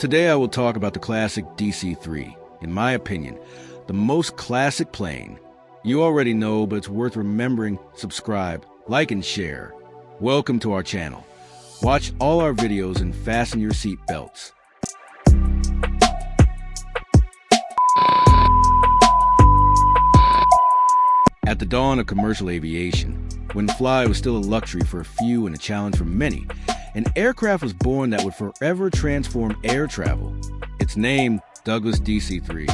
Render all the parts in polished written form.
Today I will talk about the classic DC-3. In my opinion, the most classic plane. You already know, but it's worth remembering. Subscribe, like, and share. Welcome to our channel. Watch all our videos and fasten your seat belts. At the dawn of commercial aviation, when flying was still a luxury for a few and a challenge for many, an aircraft was born that would forever transform air travel. It's named Douglas DC-3.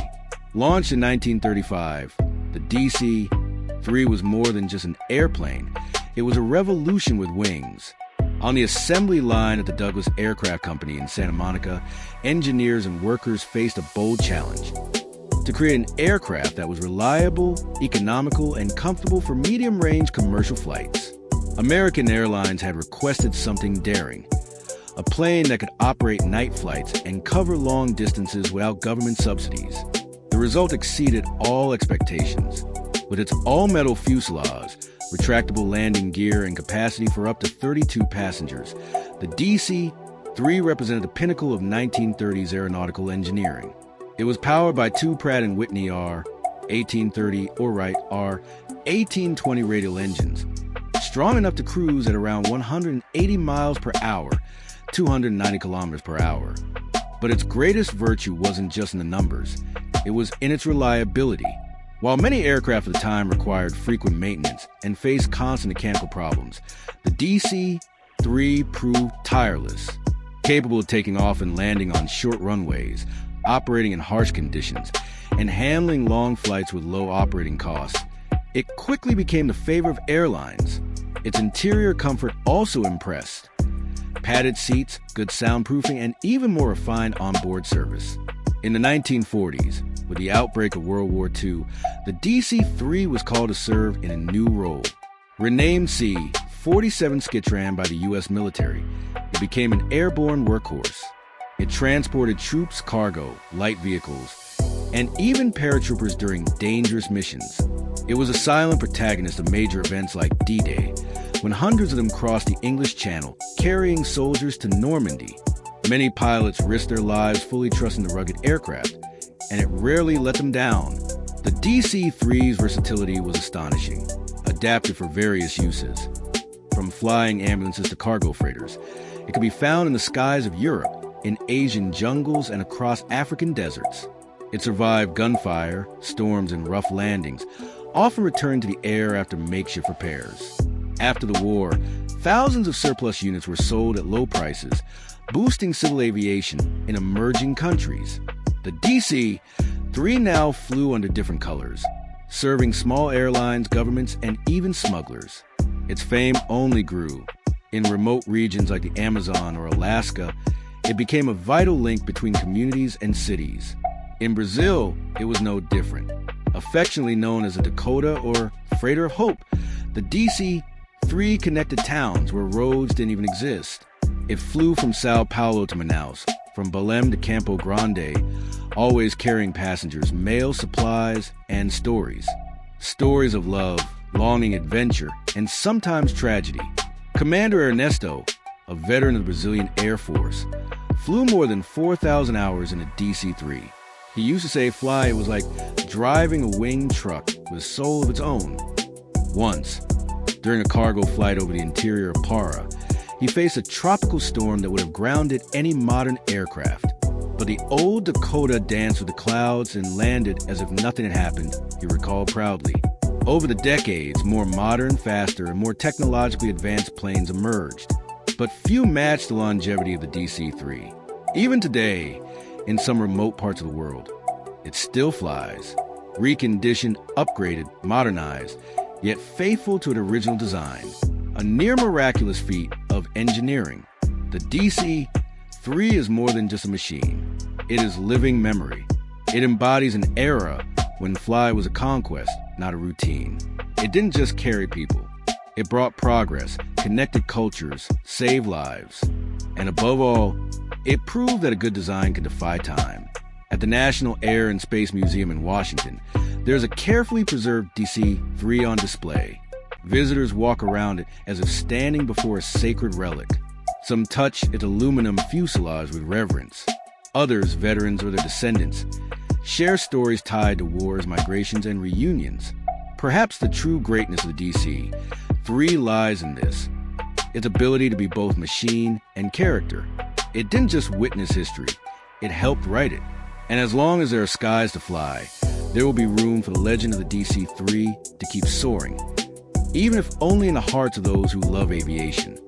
Launched in 1935, the DC-3 was more than just an airplane. It was a revolution with wings. On the assembly line at the Douglas Aircraft Company in Santa Monica, engineers and workers faced a bold challenge: to create an aircraft that was reliable, economical, and comfortable for medium-range commercial flights. American Airlines had requested something daring: a plane that could operate night flights and cover long distances without government subsidies. The result exceeded all expectations. With its all-metal fuselage, retractable landing gear, and capacity for up to 32 passengers, the DC-3 represented the pinnacle of 1930s aeronautical engineering. It was powered by two Pratt & Whitney R-1830 or R-1820 radial engines, strong enough to cruise at around 180 miles per hour, 290 kilometers per hour. But its greatest virtue wasn't just in the numbers, it was in its reliability. While many aircraft at the time required frequent maintenance and faced constant mechanical problems, the DC-3 proved tireless, capable of taking off and landing on short runways, operating in harsh conditions, and handling long flights with low operating costs. It quickly became the favorite of airlines. Its interior comfort also impressed: padded seats, good soundproofing, and even more refined onboard service. In the 1940s, with the outbreak of World War II, the DC-3 was called to serve in a new role. Renamed C-47 Skytram by the U.S. military, it became an airborne workhorse. It transported troops, cargo, light vehicles, and even paratroopers during dangerous missions. It was a silent protagonist of major events like D-Day, when hundreds of them crossed the English Channel, carrying soldiers to Normandy. Many pilots risked their lives fully trusting the rugged aircraft, and it rarely let them down. The DC-3's versatility was astonishing, adapted for various uses. From flying ambulances to cargo freighters, it could be found in the skies of Europe, in Asian jungles, and across African deserts. It survived gunfire, storms, and rough landings, often returning to the air after makeshift repairs. After the war, thousands of surplus units were sold at low prices, boosting civil aviation in emerging countries. The DC-3 now flew under different colors, serving small airlines, governments, and even smugglers. Its fame only grew. In remote regions like the Amazon or Alaska, it became a vital link between communities and cities. In Brazil, it was no different. Affectionately known as a Dakota or Freighter of Hope, the DC-3 connected towns where roads didn't even exist. It flew from Sao Paulo to Manaus, from Belém to Campo Grande, always carrying passengers, mail, supplies, and stories. Stories of love, longing, adventure, and sometimes tragedy. Commander Ernesto, a veteran of the Brazilian Air Force, flew more than 4,000 hours in a DC-3. He used to say flying was like driving a winged truck with a soul of its own. Once, during a cargo flight over the interior of Para, he faced a tropical storm that would have grounded any modern aircraft. But the old Dakota danced with the clouds and landed as if nothing had happened, he recalled proudly. Over the decades, more modern, faster, and more technologically advanced planes emerged. But few matched the longevity of the DC-3. Even today, in some remote parts of the world, it still flies, reconditioned, upgraded, modernized, yet faithful to its original design. A near miraculous feat of engineering. The DC-3 is more than just a machine. It is living memory. It embodies an era when fly was a conquest, not a routine. It didn't just carry people. It brought progress, connected cultures, saved lives. And above all, it proved that a good design can defy time. At the National Air and Space Museum in Washington, there's a carefully preserved DC-3 on display. Visitors walk around it as if standing before a sacred relic. Some touch its aluminum fuselage with reverence. Others, veterans or their descendants, share stories tied to wars, migrations, and reunions. Perhaps the true greatness of the DC-3 lies in this: its ability to be both machine and character. It didn't just witness history, it helped write it. And as long as there are skies to fly, there will be room for the legend of the DC-3 to keep soaring, even if only in the hearts of those who love aviation.